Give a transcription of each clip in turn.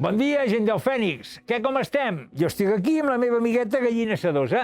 Bon dia, gent del Fènix. Què, com estem? Jo estic aquí amb la meva amigueta gallina sedosa.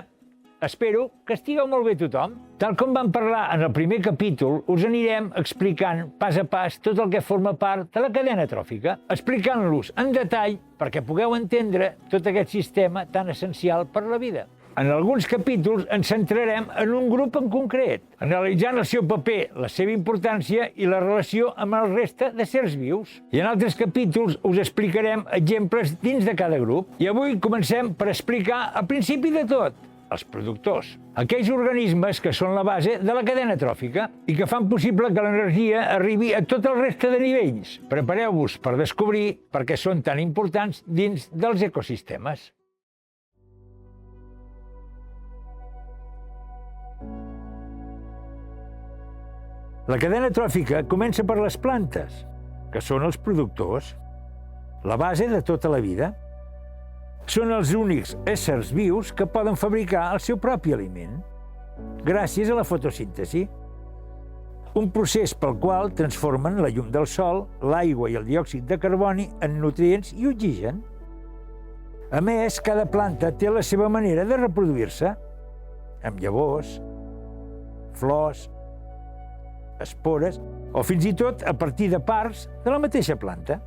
Espero que estigueu molt bé tothom. Tal com vam parlar en el primer capítol, us anirem explicant pas a pas tot el que forma part de la cadena tròfica, explicant-los en detall perquè pugueu entendre tot aquest sistema tan essencial per a la vida. En alguns capítols ens centrarem en un grup en concret, analitzant el seu paper, la seva importància i la relació amb el reste de sers vius. I en altres capítols us explicarem exemples dins de cada grup. I avui comencem per explicar el principi de tot, els productors. Aquells organismes que són la base de la cadena tròfica i que fan possible que l'energia arribi a tot el reste de nivells. Prepareu-vos per descobrir per què són tan importants dins dels ecosistemes. La cadena tròfica comença per les plantes, que són els productors, la base de tota la vida. Són els únics éssers vius que poden fabricar el seu propi aliment, gràcies a la fotosíntesi, un procés pel qual transformen la llum del sol, l'aigua i el diòxid de carboni en nutrients i oxigen. A més, cada planta té la seva manera de reproduir-se, amb llavors, flors, espores o fins i tot a partir de parts de la mateixa planta.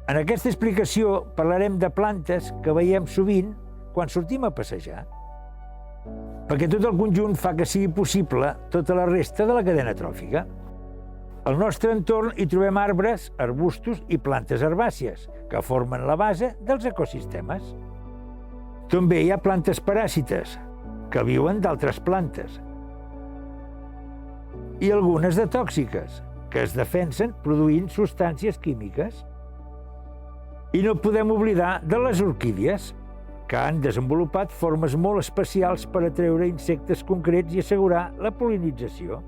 En aquesta explicació parlarem de plantes que veiem sovint quan sortim a passejar, perquè tot el conjunt fa que sigui possible tota la resta de la cadena tròfica. Al nostre entorn hi trobem arbres, arbustos i plantes herbàcies, que formen la base dels ecosistemes. També hi ha plantes paràsites, que viuen d'altres plantes, i algunes de tòxiques, que es defensen produint substàncies químiques. I no podem oblidar de les orquídies, que han desenvolupat formes molt especials per atreure insectes concrets i assegurar la pol·linització.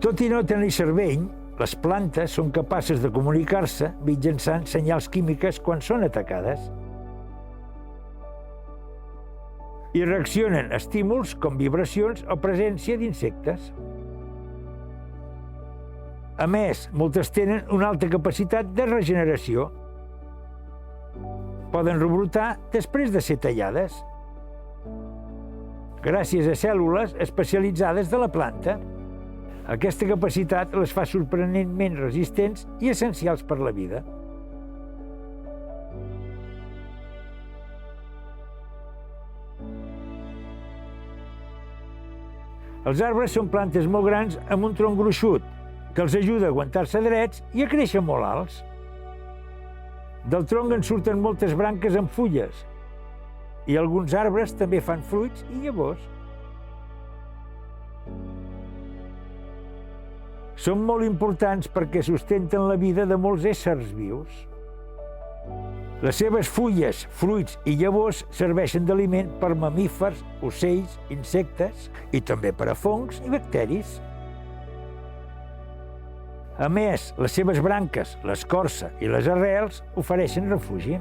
Tot i no tenir cervell, les plantes són capaces de comunicar-se mitjançant senyals químiques quan són atacades. I reaccionen a estímuls com vibracions o presència d'insectes. A més, moltes tenen una alta capacitat de regeneració. Poden rebrotar després de ser tallades, gràcies a cèl·lules especialitzades de la planta. Aquesta capacitat les fa sorprenentment resistents i essencials per la vida. Els arbres són plantes molt grans amb un tronc gruixut, que els ajuda a aguantar-se drets i a créixer molt alts. Del tronc en surten moltes branques amb fulles, i alguns arbres també fan fruits i llavors. Són molt importants perquè sustenten la vida de molts éssers vius. Les seves fulles, fruits i llavors serveixen d'aliment per mamífers, ocells, insectes i també per a fongs i bacteris. A més, les seves branques, l'escorça i les arrels ofereixen refugi,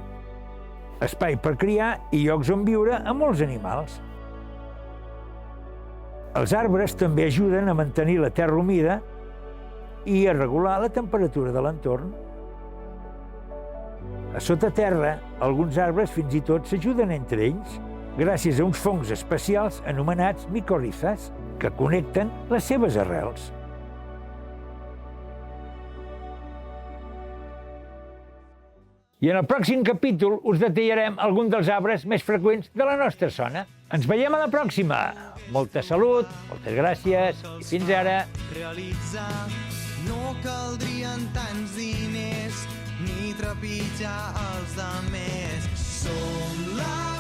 espai per criar i llocs on viure a molts animals. Els arbres també ajuden a mantenir la terra humida i a regular la temperatura de l'entorn. A sota terra, alguns arbres fins i tot s'ajuden entre ells, gràcies a uns fongs especials anomenats micorrizes, que connecten les seves arrels. I en el pròxim capítol us detallarem alguns dels arbres més freqüents de la nostra zona. Ens veiem a la pròxima! Molta salut, moltes gràcies i fins ara! No caldrien tants diners ni trepitjar els demés. Som la